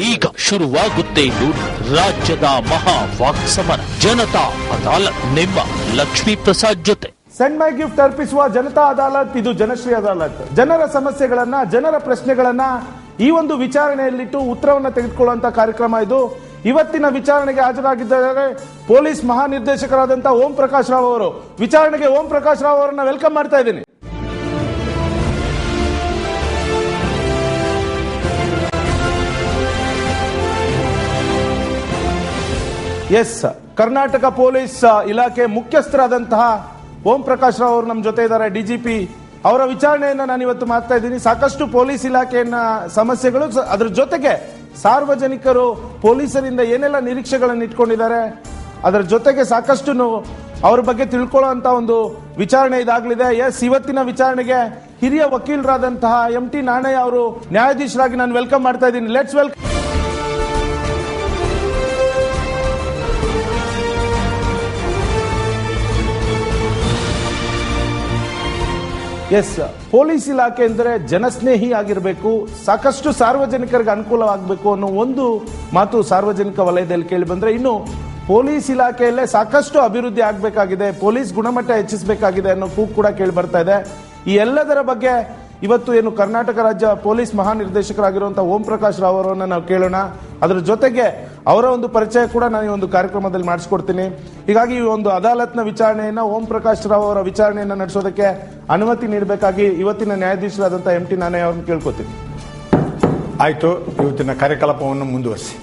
ಈಗ ಶುರುವಾಗುತ್ತೆ ರಾಜ್ಯದ ಮಹಾ ವಾಕ್ಸಮರ ಜನತಾ ಅದಾಲತ್ ನಿಮ್ಮ ಲಕ್ಷ್ಮೀ ಪ್ರಸಾದ್ ಜೊತೆ. ಸೆಂಡ್ ಮೈ ಗಿಫ್ಟ್ ಅರ್ಪಿಸುವ ಜನತಾ ಅದಾಲತ್ ಇದು ಜನಶ್ರೀ ಅದಾಲತ್. ಜನರ ಸಮಸ್ಯೆಗಳನ್ನ, ಜನರ ಪ್ರಶ್ನೆಗಳನ್ನ ಈ ಒಂದು ವಿಚಾರಣೆಯಲ್ಲಿಟ್ಟು ಉತ್ತರವನ್ನ ತೆಗೆದುಕೊಳ್ಳುವಂತ ಕಾರ್ಯಕ್ರಮ ಇದು. ಇವತ್ತಿನ ವಿಚಾರಣೆಗೆ ಹಾಜರಾಗಿದ್ದಾರೆ ಪೊಲೀಸ್ ಮಹಾನಿರ್ದೇಶಕರಾದಂತಹ ಓಂ ಪ್ರಕಾಶ್ ರಾವ್ ಅವರು. ವಿಚಾರಣೆಗೆ ಓಂ ಪ್ರಕಾಶ್ ರಾವ್ ಅವರನ್ನ ವೆಲ್ಕಮ್ ಮಾಡ್ತಾ ಇದ್ದೀನಿ. ಎಸ್, ಕರ್ನಾಟಕ ಪೊಲೀಸ್ ಇಲಾಖೆ ಮುಖ್ಯಸ್ಥರಾದಂತಹ ಓಂ ಪ್ರಕಾಶ್ ರಾವ್ ಅವರು ನಮ್ಮ ಜೊತೆ ಇದ್ದಾರೆ, ಡಿಜಿಪಿ. ಅವರ ವಿಚಾರಣೆಯನ್ನ ನಾನು ಇವತ್ತು ಮಾಡ್ತಾ ಇದ್ದೀನಿ. ಸಾಕಷ್ಟು ಪೊಲೀಸ್ ಇಲಾಖೆಯನ್ನ ಸಮಸ್ಯೆಗಳು, ಅದರ ಜೊತೆಗೆ ಸಾರ್ವಜನಿಕರು ಪೊಲೀಸರಿಂದ ಏನೆಲ್ಲ ನಿರೀಕ್ಷೆಗಳನ್ನು ಇಟ್ಕೊಂಡಿದ್ದಾರೆ, ಅದರ ಜೊತೆಗೆ ಸಾಕಷ್ಟು ಅವ್ರ ಬಗ್ಗೆ ತಿಳ್ಕೊಳ್ಳುವಂತ ಒಂದು ವಿಚಾರಣೆ ಇದಾಗಲಿದೆ. ಎಸ್, ಇವತ್ತಿನ ವಿಚಾರಣೆಗೆ ಹಿರಿಯ ವಕೀಲರಾದಂತಹ MT ನಾಣಯ್ಯ ಅವರು ನ್ಯಾಯಾಧೀಶರಾಗಿ ನಾನು ವೆಲ್ಕಮ್ ಮಾಡ್ತಾ ಇದ್ದೀನಿ. Let's welcome. ಎಸ್, ಪೊಲೀಸ್ ಇಲಾಖೆ ಅಂದರೆ ಜನಸ್ನೇಹಿ ಆಗಿರಬೇಕು, ಸಾಕಷ್ಟು ಸಾರ್ವಜನಿಕರಿಗೆ ಅನುಕೂಲವಾಗಬೇಕು ಅನ್ನೋ ಒಂದು ಮಾತು ಸಾರ್ವಜನಿಕ ವಲಯದಲ್ಲಿ ಕೇಳಿ ಬಂದ್ರೆ, ಇನ್ನು ಪೊಲೀಸ್ ಇಲಾಖೆಯಲ್ಲೇ ಸಾಕಷ್ಟು ಅಭಿವೃದ್ಧಿ ಆಗಬೇಕಾಗಿದೆ, ಪೊಲೀಸ್ ಗುಣಮಟ್ಟ ಹೆಚ್ಚಿಸಬೇಕಾಗಿದೆ ಅನ್ನೋ ಕೂಗು ಕೂಡ ಕೇಳಿ ಬರ್ತಾ ಇದೆ. ಈ ಎಲ್ಲದರ ಬಗ್ಗೆ ಇವತ್ತು ಏನು ಕರ್ನಾಟಕ ರಾಜ್ಯ ಪೊಲೀಸ್ ಮಹಾನಿರ್ದೇಶಕರಾಗಿರುವಂತಹ ಓಂ ಪ್ರಕಾಶ್ ರಾವ್ ಅವರನ್ನ ನಾವು ಕೇಳೋಣ. ಅದರ ಜೊತೆಗೆ ಅವರ ಒಂದು ಪರಿಚಯ ಕೂಡ ನಾನು ಈ ಒಂದು ಕಾರ್ಯಕ್ರಮದಲ್ಲಿ ಮಾಡಿಸ್ಕೊಡ್ತೀನಿ. ಹೀಗಾಗಿ ಈ ಒಂದು ಅದಾಲತ್ನ ವಿಚಾರಣೆಯನ್ನ, ಓಂ ಪ್ರಕಾಶ್ ರಾವ್ ಅವರ ವಿಚಾರಣೆಯನ್ನ ನಡೆಸೋದಕ್ಕೆ ಅನುಮತಿ ನೀಡಬೇಕಾಗಿ ಇವತ್ತಿನ ನ್ಯಾಯಾಧೀಶರಾದಂತಹ MT ನಾಣಯ್ಯ ಅವರನ್ನು ಕೇಳ್ಕೊತೀನಿ. ಆಯ್ತು, ಇವತ್ತಿನ ಕಾರ್ಯಕಲಾಪವನ್ನು ಮುಂದುವರಿಸಿ.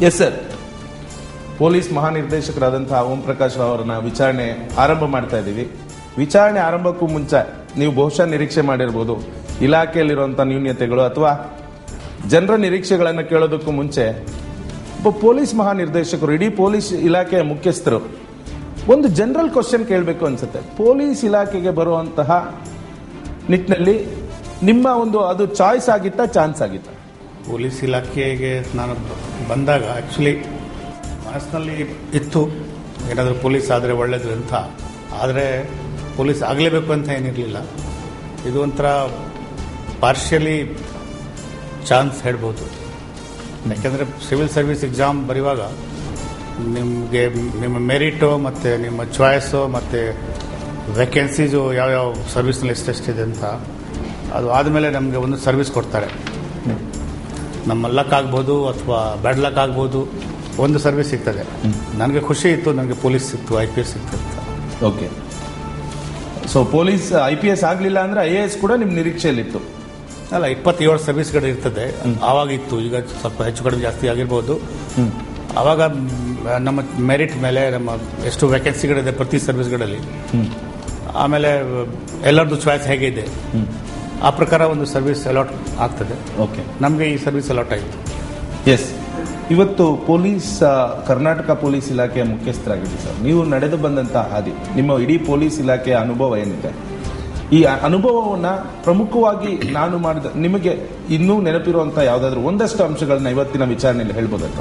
Yes sir, police ಮಹಾನಿರ್ದೇಶಕರಾದಂತಹ Om Prakash Rao ಅವರನ್ನ ವಿಚಾರಣೆ ಆರಂಭ ಮಾಡ್ತಾ ಇದ್ದೀವಿ. ವಿಚಾರಣೆ ಆರಂಭಕ್ಕೂ ಮುಂಚೆ ನೀವು ಬಹುಶಃ ನಿರೀಕ್ಷೆ ಮಾಡಿರ್ಬೋದು, ಇಲಾಖೆಯಲ್ಲಿರುವಂತಹ ನ್ಯೂನ್ಯತೆಗಳು ಅಥವಾ ಜನರ ನಿರೀಕ್ಷೆಗಳನ್ನು ಕೇಳೋದಕ್ಕೂ ಮುಂಚೆ ಒಬ್ಬ ಪೊಲೀಸ್ ಮಹಾನಿರ್ದೇಶಕರು, ಇಡೀ ಪೊಲೀಸ್ ಇಲಾಖೆಯ ಮುಖ್ಯಸ್ಥರು ಒಂದು ಜನರಲ್ ಕ್ವಶನ್ ಕೇಳಬೇಕು ಅನ್ಸುತ್ತೆ. ಪೊಲೀಸ್ ಇಲಾಖೆಗೆ ಬರುವಂತಹ ನಿಟ್ಟಿನಲ್ಲಿ ನಿಮ್ಮ ಒಂದು ಅದು ಚಾಯ್ಸ್ ಆಗಿತ್ತಾ, ಚಾನ್ಸ್ ಆಗಿತ್ತಾ? ಪೊಲೀಸ್ ಇಲಾಖೆಗೆ ನಾನು ಬಂದಾಗ ಆಕ್ಚುಲಿ ಮನಸ್ಸಿನಲ್ಲಿ ಇತ್ತು, ಏನಾದರೂ ಪೊಲೀಸ್ ಆದರೆ ಒಳ್ಳೇದು ಅಂತ. ಆದರೆ ಪೊಲೀಸ್ ಆಗಲೇಬೇಕು ಅಂತ ಏನಿರಲಿಲ್ಲ. ಇದು ಒಂಥರ ಪಾರ್ಷಿಯಲಿ ಚಾನ್ಸ್ ಹೇಳ್ಬೋದು. ಯಾಕೆಂದರೆ ಸಿವಿಲ್ ಸರ್ವಿಸ್ ಎಕ್ಸಾಮ್ ಬರೆಯುವಾಗ ನಿಮಗೆ ನಿಮ್ಮ ಮೆರಿಟು ಮತ್ತು ನಿಮ್ಮ ಚಾಯ್ಸು ಮತ್ತು ವೇಕೆನ್ಸೀಸು ಯಾವ್ಯಾವ ಸರ್ವಿಸ್ನಲ್ಲಿ ಎಷ್ಟೆಷ್ಟಿದೆ ಅಂತ ಅದು ಆದಮೇಲೆ ನಮಗೆ ಒಂದು ಸರ್ವಿಸ್ ಕೊಡ್ತಾರೆ. ನಮ್ಮ ಲಕ್ ಆಗ್ಬೋದು ಅಥವಾ ಬ್ಯಾಡ್ ಲಕ್ ಆಗ್ಬೋದು, ಒಂದು ಸರ್ವಿಸ್ ಸಿಗ್ತದೆ. ನನಗೆ ಖುಷಿ ಇತ್ತು, ನನಗೆ ಪೊಲೀಸ್ ಸಿಕ್ತು, IPS ಸಿಕ್ತು ಅಂತ. ಓಕೆ, ಸೊ ಪೊಲೀಸ್ IPS ಆಗಲಿಲ್ಲ ಅಂದರೆ IAS ಕೂಡ ನಿಮ್ಮ ನಿರೀಕ್ಷೆಯಲ್ಲಿತ್ತು? ಅಲ್ಲ, 27 ಸರ್ವಿಸ್ಗಳು ಇರ್ತದೆ, ಆವಾಗಿತ್ತು. ಈಗ ಸ್ವಲ್ಪ ಹೆಚ್ಚು ಕಡಿಮೆ ಜಾಸ್ತಿ ಆಗಿರ್ಬೋದು. ಆವಾಗ ನಮ್ಮ ಮೆರಿಟ್ ಮೇಲೆ ನಮ್ಮ ಎಷ್ಟು ವೇಕೆನ್ಸಿಗಳಿದೆ ಪ್ರತಿ ಸರ್ವಿಸ್ಗಳಲ್ಲಿ, ಆಮೇಲೆ ಎಲ್ಲರದ್ದು ಚಾಯ್ಸ್ ಹೇಗಿದೆ ಆ ಪ್ರಕಾರ ಒಂದು ಸರ್ವಿಸ್ ಅಲಾಟ್ ಆಗ್ತದೆ. ಓಕೆ, ನಮಗೆ ಈ ಸರ್ವಿಸ್ ಅಲಾಟ್ ಆಯಿತು. ಎಸ್, ಇವತ್ತು ಪೊಲೀಸ್ ಕರ್ನಾಟಕ ಪೊಲೀಸ್ ಇಲಾಖೆಯ ಮುಖ್ಯಸ್ಥರಾಗಿದೆ ಸರ್. ನೀವು ನಡೆದು ಬಂದಂತಹ ಹಾದಿ, ನಿಮ್ಮ ಇಡೀ ಪೊಲೀಸ್ ಇಲಾಖೆಯ ಅನುಭವ ಏನಿದೆ, ಈ ಅನುಭವವನ್ನು ಪ್ರಮುಖವಾಗಿ ನಾನು ಮಾಡಿದ ನಿಮಗೆ ಇನ್ನೂ ನೆನಪಿರುವಂತಹ ಯಾವುದಾದ್ರೂ ಒಂದಷ್ಟು ಅಂಶಗಳನ್ನ ಇವತ್ತಿನ ವಿಚಾರಣೆಯಲ್ಲಿ ಹೇಳ್ಬೋದಲ್ಲ?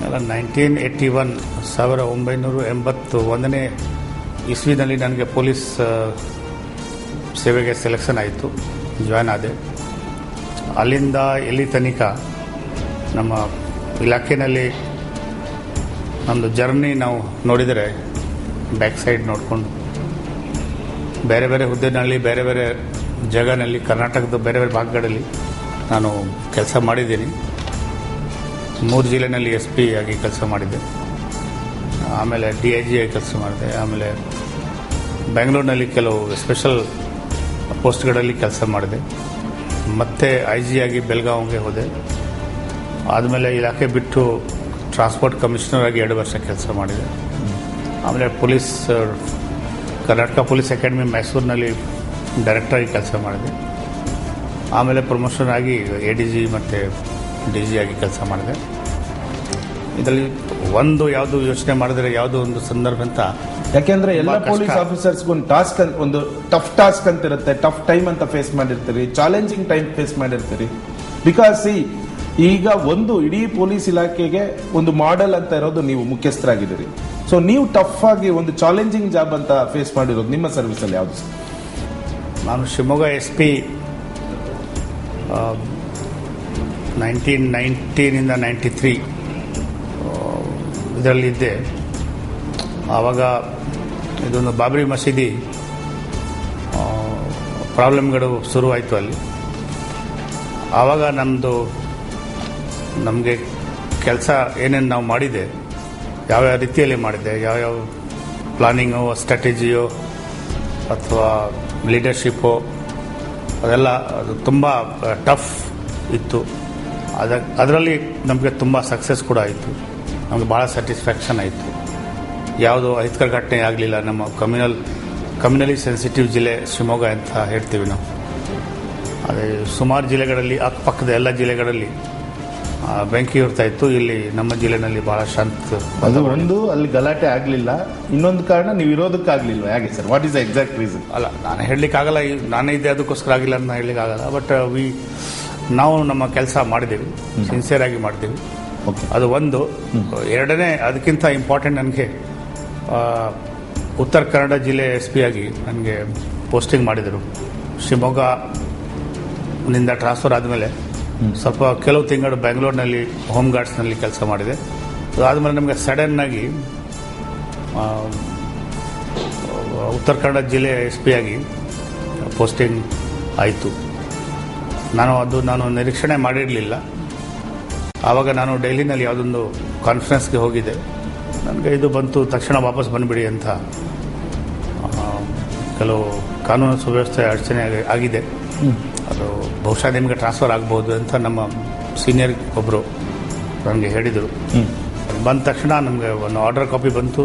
1981 1981ನೇ ಇಸ್ವಿನಲ್ಲಿ ನನಗೆ ಪೊಲೀಸ್ ಸೇವೆಗೆ ಸೆಲೆಕ್ಷನ್ ಆಯಿತು, ಜಾಯ್ನ್ ಆದೆ. ಅಲ್ಲಿಂದ ಎಲ್ಲಿ ತನಕ ನಮ್ಮ ಇಲಾಖೆಯಲ್ಲಿ ನಮ್ಮದು ಜರ್ನಿ ನಾವು ನೋಡಿದರೆ, ಬ್ಯಾಕ್ ಸೈಡ್ ನೋಡಿಕೊಂಡು ಬೇರೆ ಬೇರೆ ಹುದ್ದೆನಲ್ಲಿ, ಬೇರೆ ಬೇರೆ ಜಾಗನಲ್ಲಿ, ಕರ್ನಾಟಕದ ಬೇರೆ ಬೇರೆ ಭಾಗಗಳಲ್ಲಿ ನಾನು ಕೆಲಸ ಮಾಡಿದ್ದೀನಿ. 3 ಜಿಲ್ಲೆನಲ್ಲಿ SP ಆಗಿ ಕೆಲಸ ಮಾಡಿದ್ದೆ, ಆಮೇಲೆ DIG ಆಗಿ ಕೆಲಸ ಮಾಡಿದೆ, ಆಮೇಲೆ ಬೆಂಗಳೂರಿನಲ್ಲಿ ಕೆಲವು ಸ್ಪೆಷಲ್ ಪೋಸ್ಟ್ಗಳಲ್ಲಿ ಕೆಲಸ ಮಾಡಿದೆ, ಮತ್ತೆ IG ಆಗಿ ಬೆಳಗಾವಿಗೆ ಹೋದೆ. ಆದಮೇಲೆ ಇಲಾಖೆ ಬಿಟ್ಟು ಟ್ರಾನ್ಸ್ಪೋರ್ಟ್ ಕಮಿಷನರ್ ಆಗಿ 2 ವರ್ಷ ಕೆಲಸ ಮಾಡಿದೆ. ಆಮೇಲೆ ಪೊಲೀಸ್ ಕರ್ನಾಟಕ ಪೊಲೀಸ್ ಅಕಾಡೆಮಿ ಮೈಸೂರಿನಲ್ಲಿ ಡೈರೆಕ್ಟರ್ ಆಗಿ ಕೆಲಸ ಮಾಡಿದೆ. ಆಮೇಲೆ ಪ್ರಮೋಷನ್ ಆಗಿ ADG ಮತ್ತು DG ಆಗಿ ಕೆಲಸ ಮಾಡಿದೆ. ಇದರಲ್ಲಿ ಒಂದು ಯಾವುದು ಯೋಚನೆ ಮಾಡಿದ್ರೆ ಯಾವುದೋ ಒಂದು ಸಂದರ್ಭ ಅಂತ, ಯಾಕೆಂದ್ರೆ ಎಲ್ಲ ಪೊಲೀಸ್ ಆಫೀಸರ್ಸ್ಗೂ ಒಂದು ಟಾಸ್ಕ್, ಒಂದು ಟಫ್ ಟಾಸ್ಕ್ ಅಂತ ಇರುತ್ತೆ, ಟಫ್ ಟೈಮ್ ಅಂತ ಫೇಸ್ ಮಾಡಿರ್ತೀರಿ, ಚಾಲೆಂಜಿಂಗ್ ಟೈಮ್ ಫೇಸ್ ಮಾಡಿರ್ತೀರಿ. ಬಿಕಾಸ್ ಈಗ ಒಂದು ಇಡೀ ಪೊಲೀಸ್ ಇಲಾಖೆಗೆ ಒಂದು ಮಾಡೆಲ್ ಅಂತ ಇರೋದು ನೀವು ಮುಖ್ಯಸ್ಥರಾಗಿದ್ದೀರಿ. ಸೊ ನೀವು ಟಫ್ ಆಗಿ ಒಂದು ಚಾಲೆಂಜಿಂಗ್ ಜಾಬ್ ಅಂತ ಫೇಸ್ ಮಾಡಿರೋದು ನಿಮ್ಮ ಸರ್ವಿಸ್ ಅಲ್ಲಿ ಯಾವುದು? ನಾನು ಶಿವಮೊಗ್ಗ SP 1990 93 ಇದರಲ್ಲಿದ್ದೆ. ಆವಾಗ ಇದೊಂದು ಬಾಬ್ರಿ ಮಸೀದಿ ಪ್ರಾಬ್ಲಮ್ಗಳು ಶುರುವಾಯಿತು ಅಲ್ಲಿ. ಆವಾಗ ನಮಗೆ ಕೆಲಸ ಏನೇನು ನಾವು ಮಾಡಿದೆ, ಯಾವ್ಯಾವ ರೀತಿಯಲ್ಲಿ ಮಾಡಿದೆ, ಯಾವ್ಯಾವ ಪ್ಲಾನಿಂಗು, ಸ್ಟ್ರಾಟಜಿಯೋ ಅಥವಾ ಲೀಡರ್ಶಿಪ್ಪು, ಅದೆಲ್ಲ ಅದು ತುಂಬ ಟಫ್ ಇತ್ತು. ಅದರಲ್ಲಿ ನಮಗೆ ತುಂಬ ಸಕ್ಸಸ್ ಕೂಡ ಆಯಿತು. ನಮಗೆ ಭಾಳ ಸ್ಯಾಟಿಸ್ಫ್ಯಾಕ್ಷನ್ ಆಯಿತು. ಯಾವುದೋ ಅಹಿತಕರ ಘಟನೆ ಆಗಲಿಲ್ಲ. ನಮ್ಮ ಕಮ್ಯುನಲಿ ಸೆನ್ಸಿಟಿವ್ ಜಿಲ್ಲೆ ಶಿವಮೊಗ್ಗ ಅಂತ ಹೇಳ್ತೀವಿ ನಾವು. ಅದೇ ಸುಮಾರು ಜಿಲ್ಲೆಗಳಲ್ಲಿ, ಅಕ್ಕಪಕ್ಕದ ಎಲ್ಲ ಜಿಲ್ಲೆಗಳಲ್ಲಿ ಬೆಂಕಿ ಇರ್ತಾ ಇತ್ತು. ಇಲ್ಲಿ ನಮ್ಮ ಜಿಲ್ಲೆನಲ್ಲಿ ಭಾಳ ಶಾಂತ. ಅದು ಒಂದು, ಅಲ್ಲಿ ಗಲಾಟೆ ಆಗಲಿಲ್ಲ. ಇನ್ನೊಂದು ಕಾರಣ, ನೀವು ಇರೋದಕ್ಕಾಗಲಿಲ್ಲ. ಹೇಗೆ sir? What is the exact reason? ಅಲ್ಲ, ನಾನು ಹೇಳಲಿಕ್ಕಾಗಲ್ಲ. ನಾನೇ ಇದ್ದೆ ಅದಕ್ಕೋಸ್ಕರ ಆಗಿಲ್ಲ ಅಂತ ಹೇಳಲಿಕ್ಕಾಗಲ್ಲ. ಬಟ್ ನಾವು ನಮ್ಮ ಕೆಲಸ ಮಾಡಿದ್ದೀವಿ, ಸಿನ್ಸಿಯರ್ ಆಗಿ ಮಾಡಿದ್ದೀವಿ. ಅದು ಒಂದು. ಎರಡನೇ, ಅದಕ್ಕಿಂತ ಇಂಪಾರ್ಟೆಂಟ್, ನನಗೆ ಉತ್ತರ ಕನ್ನಡ ಜಿಲ್ಲೆ SP ಆಗಿ ನನಗೆ ಪೋಸ್ಟಿಂಗ್ ಮಾಡಿದರು. ಶಿವಮೊಗ್ಗನಿಂದ ಟ್ರಾನ್ಸ್ಫರ್ ಆದಮೇಲೆ ಸ್ವಲ್ಪ ಕೆಲವು ತಿಂಗಳು ಬೆಂಗಳೂರಿನಲ್ಲಿ ಹೋಮ್ ಗಾರ್ಡ್ಸ್ನಲ್ಲಿ ಕೆಲಸ ಮಾಡಿದೆ. ಅದಾದಮೇಲೆ ನಮಗೆ ಸಡನ್ನಾಗಿ ಉತ್ತರ ಕನ್ನಡ ಜಿಲ್ಲೆ SP ಆಗಿ ಪೋಸ್ಟಿಂಗ್ ಆಯಿತು. ನಾನು ನಿರೀಕ್ಷಣೆ ಮಾಡಿರಲಿಲ್ಲ. ಆವಾಗ ನಾನು ಡೆಲ್ಲಿನಲ್ಲಿ ಯಾವುದೊಂದು ಕಾನ್ಫರೆನ್ಸ್ಗೆ ಹೋಗಿದ್ದೆ. ನನಗೆ ಇದು ಬಂತು, ತಕ್ಷಣ ವಾಪಸ್ ಬಂದುಬಿಡಿ ಅಂತ. ಕೆಲವು ಕಾನೂನು ಸುವ್ಯವಸ್ಥೆ ಅಡಚಣೆ ಆಗಿದೆ, ಅದು ಬಹುಶಃ ನಿಮಗೆ ಟ್ರಾನ್ಸ್ಫರ್ ಆಗ್ಬೋದು ಅಂತ ನಮ್ಮ ಸೀನಿಯರ್ ಒಬ್ಬರು ನನಗೆ ಹೇಳಿದರು. ಬಂದ ತಕ್ಷಣ ನಮಗೆ ಒಂದು ಆರ್ಡರ್ ಕಾಪಿ ಬಂತು,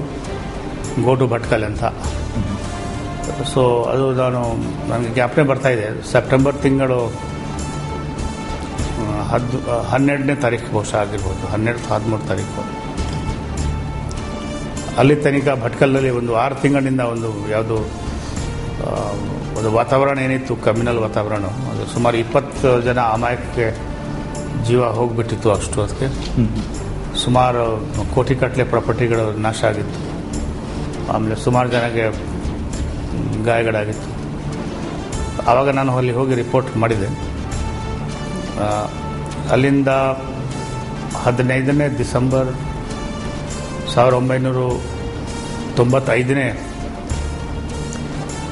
ಗೋ ಟು ಭಟ್ಕಲ್ ಅಂತ. ಸೊ ಅದು ನನಗೆ ಜ್ಞಾಪನೆ ಬರ್ತಾಯಿದೆ. ಸೆಪ್ಟೆಂಬರ್ ತಿಂಗಳು 12ನೇ ತಾರೀಕು ಬಹುಶಃ ಆಗಿರ್ಬೋದು, 12-13 ತಾರೀಕು. ಅಲ್ಲಿ ತನಕ ಭಟ್ಕಲ್ನಲ್ಲಿ ಒಂದು 6 ತಿಂಗಳಿಂದ ಒಂದು ವಾತಾವರಣ ಏನಿತ್ತು, ಕಮ್ಯುನಲ್ ವಾತಾವರಣ, ಅದು ಸುಮಾರು 20 ಜನ ಅಮಾಯಕಕ್ಕೆ ಜೀವ ಹೋಗಿಬಿಟ್ಟಿತ್ತು. ಅಷ್ಟು ಅದಕ್ಕೆ ಸುಮಾರು ಕೋಟಿಗಟ್ಟಲೆ ಪ್ರಾಪರ್ಟಿಗಳು ನಾಶ ಆಗಿತ್ತು. ಆಮೇಲೆ ಸುಮಾರು ಜನಕ್ಕೆ ಗಾಯಗಳಾಗಿತ್ತು. ಆವಾಗ ನಾನು ಅಲ್ಲಿ ಹೋಗಿ ರಿಪೋರ್ಟ್ ಮಾಡಿದೆ. ಅಲ್ಲಿಂದ 15ನೇ ಡಿಸೆಂಬರ್ 1995ನೇ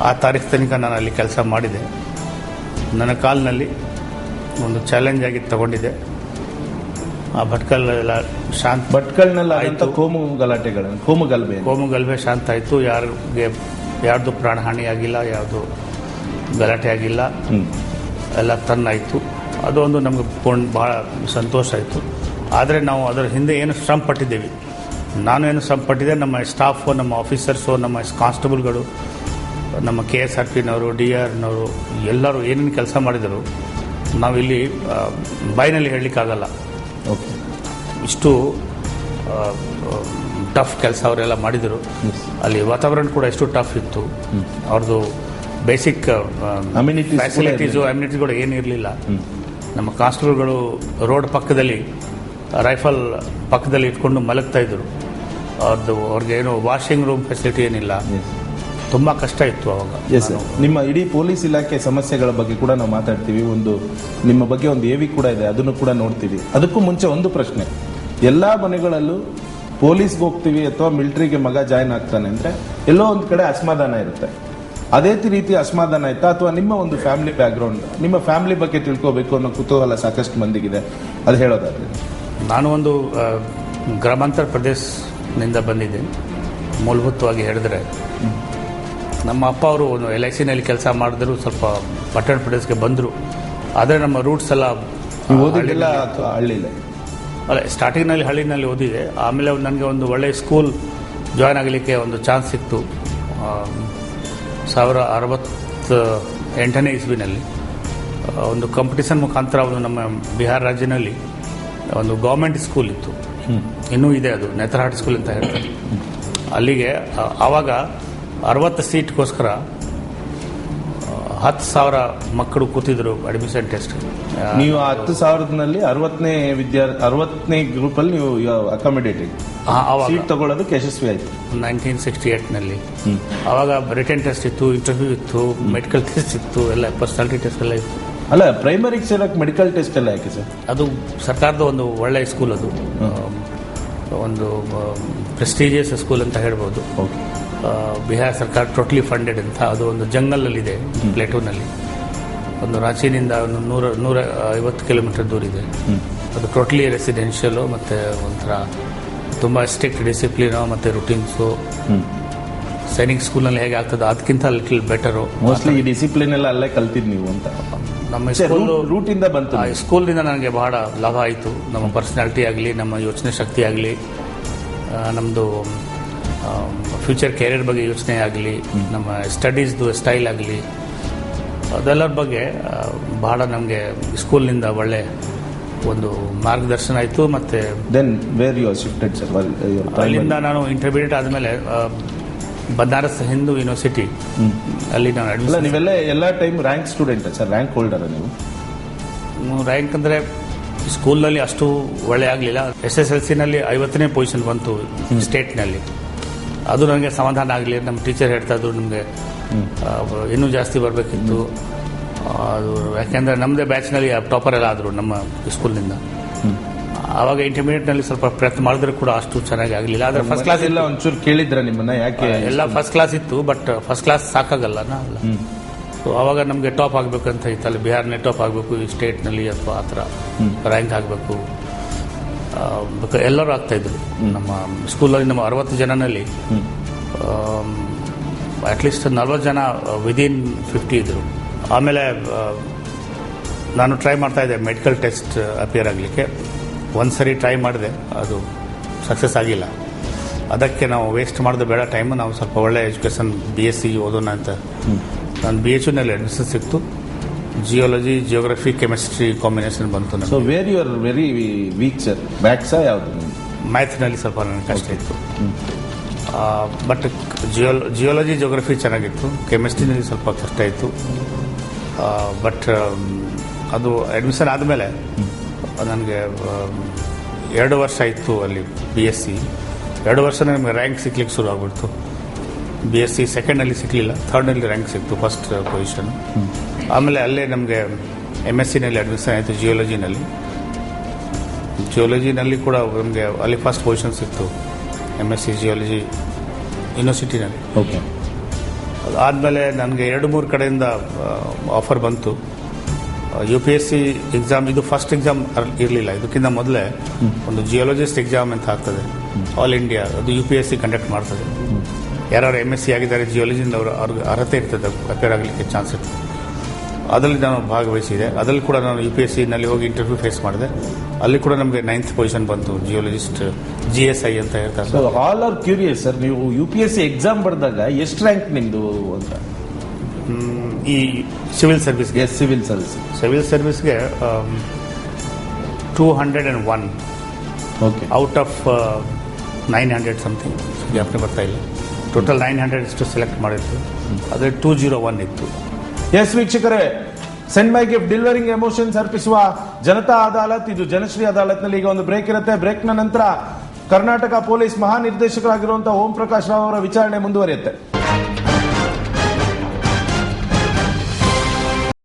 ಆ ತಾರೀಕು ತನಕ ನಾನು ಅಲ್ಲಿ ಕೆಲಸ ಮಾಡಿದೆ. ನನ್ನ ಕಾಲಿನಲ್ಲಿ ಒಂದು ಚಾಲೆಂಜ್ ಆಗಿ ತಗೊಂಡಿದ್ದೆ. ಆ ಭಟ್ಕಲ್ ಭಟ್ಕಲ್ನಲ್ಲಿ ಆದಂಥ ಕೋಮು ಗಲಭೆ ಶಾಂತ ಆಯಿತು. ಯಾರ್ದು ಪ್ರಾಣಹಾನಿ ಆಗಿಲ್ಲ, ಯಾವುದು ಗಲಾಟೆ ಆಗಿಲ್ಲ, ಎಲ್ಲ ತನ್ನಾಯಿತು. ಅದು ಒಂದು ನಮಗೆ ಭಾಳ ಸಂತೋಷ ಆಯಿತು. ಆದರೆ ನಾವು ಅದರ ಹಿಂದೆ ಏನು ಶ್ರಮ ಪಟ್ಟಿದ್ದೇವೆ, ನಾನು ಶ್ರಮ ಪಟ್ಟಿದ್ದೆ, ನಮ್ಮ ಸ್ಟಾಫು, ನಮ್ಮ ಆಫೀಸರ್ಸು, ನಮ್ಮ ಕಾನ್ಸ್ಟೇಬಲ್ಗಳು, ನಮ್ಮ KSRPನವರು, DR ನವರು ಎಲ್ಲರೂ ಏನೇನು ಕೆಲಸ ಮಾಡಿದರು ನಾವಿಲ್ಲಿ ಬಾಯಿನಲ್ಲಿ ಹೇಳಲಿಕ್ಕಾಗಲ್ಲ. ಇಷ್ಟು ಟಫ್ ಕೆಲಸ ಅವರೆಲ್ಲ ಮಾಡಿದರು. ಅಲ್ಲಿ ವಾತಾವರಣ ಕೂಡ ಎಷ್ಟು ಟಫ್ ಇತ್ತು. ಅವ್ರದ್ದು ಬೇಸಿಕ್ ಅಮ್ಯುನಿಟೀಸ್ಗಳು ಏನಿರಲಿಲ್ಲ. ನಮ್ಮ ಕಾನ್ಸ್ಟೇಬಲ್ಗಳು ರೋಡ್ ಪಕ್ಕದಲ್ಲಿ ರೈಫಲ್ ಪಕ್ಕದಲ್ಲಿ ಇಟ್ಕೊಂಡು ಮಲಗ್ತಾ ಇದ್ರು. ಅವ್ರಿಗೆ ಏನು ವಾಷಿಂಗ್ ರೂಮ್ ಫೆಸಿಲಿಟಿ ಏನಿಲ್ಲ. ತುಂಬ ಕಷ್ಟ ಇತ್ತು ಅವಾಗ. ನಿಮ್ಮ ಇಡೀ ಪೊಲೀಸ್ ಇಲಾಖೆ ಸಮಸ್ಯೆಗಳ ಬಗ್ಗೆ ಕೂಡ ನಾವು ಮಾತಾಡ್ತೀವಿ. ನಿಮ್ಮ ಬಗ್ಗೆ ಒಂದು AV ಕೂಡ ಇದೆ, ಅದನ್ನು ಕೂಡ ನೋಡ್ತೀವಿ. ಅದಕ್ಕೂ ಮುಂಚೆ ಒಂದು ಪ್ರಶ್ನೆ. ಎಲ್ಲ ಮನೆಗಳಲ್ಲೂ ಪೊಲೀಸ್ಗೆ ಹೋಗ್ತೀವಿ ಅಥವಾ ಮಿಲಿಟರಿಗೆ ಮಗ ಜಾಯ್ನ್ ಆಗ್ತಾನೆ ಅಂದರೆ ಎಲ್ಲೋ ಒಂದು ಕಡೆ ಅಸಮಾಧಾನ ಇರುತ್ತೆ. ಅದೇ ರೀತಿ ಅಸಮಾಧಾನ ಆಯ್ತಾ, ಅಥವಾ ನಿಮ್ಮ ಒಂದು ಫ್ಯಾಮಿಲಿ ಬ್ಯಾಕ್ಗ್ರೌಂಡ್, ನಿಮ್ಮ ಫ್ಯಾಮಿಲಿ ಬಗ್ಗೆ ತಿಳ್ಕೋಬೇಕು ಅನ್ನೋ ಕುತೂಹಲ ಸಾಕಷ್ಟು ಮಂದಿಗಿದೆ, ಅದು ಹೇಳೋದಾದ್ರೆ? ನಾನು ಒಂದು ಗ್ರಾಮಾಂತರ ಪ್ರದೇಶದಿಂದ ಬಂದಿದ್ದೇನೆ. ಮೂಲಭೂತವಾಗಿ ಹೇಳಿದ್ರೆ ನಮ್ಮ ಅಪ್ಪ ಅವರು ಒಂದು LICನಲ್ಲಿ ಕೆಲಸ ಮಾಡಿದ್ರು, ಸ್ವಲ್ಪ ಪಟ್ಟಣ ಪ್ರದೇಶಕ್ಕೆ ಬಂದರು. ಆದರೆ ನಮ್ಮ ರೂಟ್ಸ್ ಎಲ್ಲ ಓದಿಲ್ಲ ಹಳ್ಳಿಲೇ? ಅಲ್ಲ, ಸ್ಟಾರ್ಟಿಂಗ್ನಲ್ಲಿ ಹಳ್ಳಿನಲ್ಲಿ ಓದಿದೆ. ಆಮೇಲೆ ನನಗೆ ಒಂದು ಒಳ್ಳೆಯ ಸ್ಕೂಲ್ ಜಾಯ್ನ್ ಆಗಲಿಕ್ಕೆ ಒಂದು ಚಾನ್ಸ್ ಸಿಕ್ತು. 1968ನೇ ಇಸ್ವಿನಲ್ಲಿ ಒಂದು ಕಾಂಪಿಟೇಷನ್ ಮುಖಾಂತರ ನಮ್ಮ ಬಿಹಾರ ರಾಜ್ಯದಲ್ಲಿ ಒಂದು ಗೌರ್ಮೆಂಟ್ ಸ್ಕೂಲ್ ಇತ್ತು, ಇನ್ನೂ ಇದೆ, ಅದು ನೇತರಹಾಟ್ ಸ್ಕೂಲ್ ಅಂತ ಹೇಳ್ತಾರೆ. ಅಲ್ಲಿಗೆ ಆವಾಗ 60 ಸೀಟ್ಗೋಸ್ಕರ 10,000 ಮಕ್ಕಳು ಕೂತಿದ್ರು ಅಡ್ಮಿಷನ್ ಟೆಸ್ಟ್. ನೀವು 10,000ನಲ್ಲಿ 60ನೇ ಗ್ರೂಪಲ್ಲಿ ನೀವು ಅಕಾಮಿಡೇಟೆಡ್ ಸೀಟ್ ತಗೊಳ್ಳೋದಕ್ಕೆ ಯಶಸ್ವಿ ಆಯಿತು 1968ನಲ್ಲಿ. ಆವಾಗ ರಿಟರ್ನ್ ಟೆಸ್ಟ್ ಇತ್ತು, ಇಂಟರ್ವ್ಯೂ ಇತ್ತು, ಮೆಡಿಕಲ್ ಟೆಸ್ಟ್ ಇತ್ತು, ಎಲ್ಲ ಪರ್ಸನಾಲಿಟಿ ಟೆಸ್ಟ್ ಎಲ್ಲ ಇತ್ತು. ಅಲ್ಲ, ಪ್ರೈಮರಿಗೆ ಸೇರಕ್ಕೆ ಮೆಡಿಕಲ್ ಟೆಸ್ಟ್ ಎಲ್ಲ ಯಾಕೆ ಸರ್? ಅದು ಸರ್ಕಾರದ ಒಂದು ಒಳ್ಳೆಯ ಸ್ಕೂಲ್, ಅದು ಒಂದು ಪ್ರೆಸ್ಟೀಜಿಯಸ್ ಸ್ಕೂಲ್ ಅಂತ ಹೇಳ್ಬೋದು. ಬಿಹಾರ ಸರ್ಕಾರ ಟೋಟಲಿ ಫಂಡೆಡ್ ಅಂತ. ಅದು ಒಂದು ಜಂಗಲಲ್ಲಿದೆ, ಪ್ಲೇಟೂನಲ್ಲಿ. ಒಂದು ರಾಂಚಿನಿಂದ ಒಂದು 150 ಕಿಲೋಮೀಟರ್ ದೂರ ಇದೆ. ಅದು ಟೋಟಲಿ ರೆಸಿಡೆನ್ಷಿಯಲು, ಮತ್ತು ಒಂಥರ ತುಂಬ ಸ್ಟ್ರಿಕ್ಟ್ ಡಿಸಿಪ್ಲಿನು ಮತ್ತು ರುಟೀನ್ಸು. ಸೈನಿಕ್ ಸ್ಕೂಲ್ನಲ್ಲಿ ಹೇಗೆ ಆಗ್ತದೆ ಅದಕ್ಕಿಂತ ಲಿಟಲ್ ಬೆಟರು. ಮೋಸ್ಟ್ಲಿ ಈ ಡಿಸಿಪ್ಲಿನ್ ಎಲ್ಲ ಅಲ್ಲೇ ಕಲ್ತಿದ್ದು ನೀವು ಅಂತ. ನಮ್ಮ ಸ್ಕೂಲ್ ರೂಟಿಂದ ಬಂತು. ಸ್ಕೂಲ್ನಿಂದ ನನಗೆ ಬಹಳ ಲಾಭ ಆಯಿತು. ನಮ್ಮ ಪರ್ಸನಾಲಿಟಿ ಆಗಲಿ, ನಮ್ಮ ಯೋಚನೆ ಶಕ್ತಿ ಆಗಲಿ, ನಮ್ಮದು ಫ್ಯೂಚರ್ ಕೆರಿಯರ್ ಬಗ್ಗೆ ಯೋಚನೆ ಆಗಲಿ, ನಮ್ಮ ಸ್ಟಡೀಸ್ದು ಸ್ಟೈಲ್ ಆಗಲಿ, ಅದೆಲ್ಲರ ಬಗ್ಗೆ ಬಹಳ ನಮಗೆ ಸ್ಕೂಲ್ನಿಂದ ಒಳ್ಳೆ ಒಂದು ಮಾರ್ಗದರ್ಶನ ಆಯಿತು. ಮತ್ತು then where you are shifted sir? ಅಲ್ಲಿಂದ ನಾನು ಇಂಟರ್ಮೀಡಿಯೇಟ್ ಆದಮೇಲೆ ಬನಾರಸ್ ಹಿಂದೂ ಯೂನಿವರ್ಸಿಟಿ ಅಲ್ಲಿ ನಾನು ಅಡ್ಮಿಷನ್. ನೀವೆಲ್ಲ ಎಲ್ಲ time rank student sir? Rank holder ನೀವು? ರ್ಯಾಂಕ್ ಅಂದರೆ ಸ್ಕೂಲ್ನಲ್ಲಿ ಅಷ್ಟು ಒಳ್ಳೆ ಆಗಲಿಲ್ಲ. SSLCನಲ್ಲಿ 50ನೇ ಪೊಸಿಷನ್ ಬಂತು ಸ್ಟೇಟ್ನಲ್ಲಿ. ಅದು ನನಗೆ ಸಮಾಧಾನ ಆಗಲಿ. ನಮ್ಮ ಟೀಚರ್ ಹೇಳ್ತಾ ಇದ್ರು ನಿಮಗೆ ಇನ್ನೂ ಜಾಸ್ತಿ ಬರಬೇಕಿತ್ತು. ಅದು ಯಾಕೆಂದರೆ ನಮ್ಮದೇ ಬ್ಯಾಚ್ನಲ್ಲಿ ಟಾಪರ್ ಎಲ್ಲ ಆದರು ನಮ್ಮ ಸ್ಕೂಲ್ನಿಂದ. ಆವಾಗ ಇಂಟರ್ಮೀಡಿಯೇಟ್ನಲ್ಲಿ ಸ್ವಲ್ಪ ಪ್ರಯತ್ನ ಮಾಡಿದ್ರೆ ಕೂಡ ಅಷ್ಟು ಚೆನ್ನಾಗಿ ಆಗಲಿಲ್ಲ. ಆದರೆ ಫಸ್ಟ್ ಕ್ಲಾಸ್ ಎಲ್ಲ ಒಂಚೂರು ಕೇಳಿದ್ರ ನಿಮ್ಮನ್ನ? ಯಾಕೆ? ಎಲ್ಲ ಫಸ್ಟ್ ಕ್ಲಾಸ್ ಇತ್ತು, ಬಟ್ ಫಸ್ಟ್ ಕ್ಲಾಸ್ ಸಾಕಾಗಲ್ಲ ಅಲ್ಲ. ಸೊ ಆವಾಗ ನಮಗೆ ಟಾಪ್ ಆಗಬೇಕಂತ ಇತ್ತು. ಅಲ್ಲಿ ಬಿಹಾರ್ನೇ ಟಾಪ್ ಆಗಬೇಕು, ಈ ಸ್ಟೇಟ್ನಲ್ಲಿ ಅಥವಾ ಆ ಥರ ರ್ಯಾಂಕ್ ಆಗಬೇಕು. ಎಲ್ಲರೂ ಆಗ್ತಾಯಿದ್ರು ನಮ್ಮ ಸ್ಕೂಲಲ್ಲಿ. ನಮ್ಮ 60 ಜನನಲ್ಲಿ ಅಟ್ಲೀಸ್ಟ್ 40 ಜನ ವಿದಿನ್ 50 ಇದ್ದರು. ಆಮೇಲೆ ನಾನು ಟ್ರೈ ಮಾಡ್ತಾಯಿದ್ದೆ ಮೆಡಿಕಲ್ ಟೆಸ್ಟ್ ಅಪಿಯರ್ ಆಗಲಿಕ್ಕೆ. ಒಂದು ಸರಿ ಟ್ರೈ ಮಾಡಿದೆ, ಅದು ಸಕ್ಸಸ್ ಆಗಿಲ್ಲ. ಅದಕ್ಕೆ ನಾವು ವೇಸ್ಟ್ ಮಾಡೋದು ಬೇಡ ಟೈಮು, ನಾವು ಸ್ವಲ್ಪ ಒಳ್ಳೆ ಎಜುಕೇಷನ್ BSc ಓದೋಣ ಅಂತ ನಾನು BHUನಲ್ಲಿ ಅಡ್ಮಿಷನ್ ಸಿಕ್ತು. ಜಿಯಾಲಜಿ, ಜಿಯೋಗ್ರಫಿ, ಕೆಮಿಸ್ಟ್ರಿ ಕಾಂಬಿನೇಷನ್ ಬಂತು ನನಗೆ. So where you are very weak sir? ಮ್ಯಾಥ್ಸಾ ಯಾವುದು? ಮ್ಯಾಥ್ನಲ್ಲಿ ಸ್ವಲ್ಪ ನನಗೆ ಕಷ್ಟ ಇತ್ತು. ಬಟ್ ಜಿಯಾಲಜಿ, ಜಿಯೋಗ್ರಫಿ ಚೆನ್ನಾಗಿತ್ತು. ಕೆಮಿಸ್ಟ್ರಿನಲ್ಲಿ ಸ್ವಲ್ಪ ಕಷ್ಟ ಇತ್ತು. ಬಟ್ ಅದು ಅಡ್ಮಿಷನ್ ಆದಮೇಲೆ ನನಗೆ 2 ವರ್ಷ ಇತ್ತು ಅಲ್ಲಿ BSc. 2 ವರ್ಷ ನಮಗೆ ರ್ಯಾಂಕ್ ಸಿಗ್ಲಿಕ್ಕೆ ಶುರು ಆಗ್ಬಿಡ್ತು. BSc ಸೆಕೆಂಡ್ನಲ್ಲಿ ಸಿಗಲಿಲ್ಲ, ಥರ್ಡ್ನಲ್ಲಿ ರ್ಯಾಂಕ್ ಸಿಕ್ತು, ಫಸ್ಟ್ ಪೊಸಿಷನ್. ಆಮೇಲೆ ಅಲ್ಲೇ ನಮಗೆ MScನಲ್ಲಿ ಅಡ್ಮಿಷನ್ ಆಯಿತು ಜಿಯಾಲಜಿನಲ್ಲಿ. ಜಿಯಾಲಜಿನಲ್ಲಿ ಕೂಡ ನಮಗೆ ಅಲ್ಲಿ ಫಸ್ಟ್ ಪೊಸಿಷನ್ ಸಿಕ್ತು MSc ಜಿಯಾಲಜಿ ಯೂನಿವರ್ಸಿಟಿನಲ್ಲಿ. ಓಕೆ. ಅದಾದಮೇಲೆ ನನಗೆ 2-3 ಕಡೆಯಿಂದ ಆಫರ್ ಬಂತು. UPSC ಎಕ್ಸಾಮ್, ಇದು ಫಸ್ಟ್ ಎಕ್ಸಾಮ್ ಇರಲಿಲ್ಲ. ಇದಕ್ಕಿಂತ ಮೊದಲೇ ಒಂದು ಜಿಯಾಲಜಿಸ್ಟ್ ಎಕ್ಸಾಮ್ ಅಂತ ಆಗ್ತದೆ, ಆಲ್ ಇಂಡಿಯಾ. ಅದು UPSC ಕಂಡಕ್ಟ್ ಮಾಡ್ತದೆ. ಯಾರು MSc ಆಗಿದ್ದಾರೆ ಜಿಯಾಲಜಿಯಿಂದ ಅವ್ರಿಗೆ ಅರ್ಹತೆ ಇರ್ತದೆ, ಅಪೇರ್ ಆಗಲಿಕ್ಕೆ ಚಾನ್ಸ್ ಇರ್ತದೆ. ಅದರಲ್ಲಿ ನಾನು ಭಾಗವಹಿಸಿದೆ. ಅದರಲ್ಲಿ ಕೂಡ ನಾನು UPSCನಲ್ಲಿ ಹೋಗಿ ಇಂಟರ್ವ್ಯೂ ಫೇಸ್ ಮಾಡಿದೆ. ಅಲ್ಲಿ ಕೂಡ ನಮಗೆ 9th ಪೊಸಿಷನ್ ಬಂತು, ಜಿಯಾಲಜಿಸ್ಟ್ GSI ಅಂತ ಹೇಳ್ತಾರೆ. ಆಲ್ ಆರ್ ಕ್ಯೂರಿಯಸ್ ಸರ್, ನೀವು UPSC ಎಕ್ಸಾಮ್ ಬರೆದಾಗ ಎಷ್ಟು ರ್ಯಾಂಕ್ ನಿಮ್ದು ಅಂತ? ಈ ಸಿವಿಲ್ ಸರ್ವಿಸ್ಗೆ? ಸಿವಿಲ್ ಸರ್ವಿಸ್ಗೆ 201. ಓಕೆ. ಔಟ್ ಆಫ್ 900 ಸಮಥಿಂಗ್, ಜ್ಞಾಪನೆ ಬರ್ತಾ ಇಲ್ಲ. ಟೋಟಲ್ 900 ಇಷ್ಟು ಸೆಲೆಕ್ಟ್ ಮಾಡಿತ್ತು. ಅದೇ 201 ಇತ್ತು. ಎಸ್ ವೀಕ್ಷಕರೇ, ಸೆಂಡ್ ಮೈ ಗಿಫ್ಟ್ ಡೆಲಿವರಿಂಗ್ ಎಮೋಷನ್ಸ್ ಅರ್ಪಿಸುವ ಜನತಾ ಅದಾಲತ್, ಇದು ಜನಶ್ರೀ ಅದಾಲತ್ನಲ್ಲಿ ಈಗ ಒಂದು ಬ್ರೇಕ್ ಇರುತ್ತೆ. ಬ್ರೇಕ್ನ ನಂತರ ಕರ್ನಾಟಕ ಪೊಲೀಸ್ ಮಹಾನಿರ್ದೇಶಕರಾಗಿರುವಂತಹ ಓಂ ಪ್ರಕಾಶ್ ರಾವ್ ಅವರ ವಿಚಾರಣೆ ಮುಂದುವರಿಯುತ್ತೆ.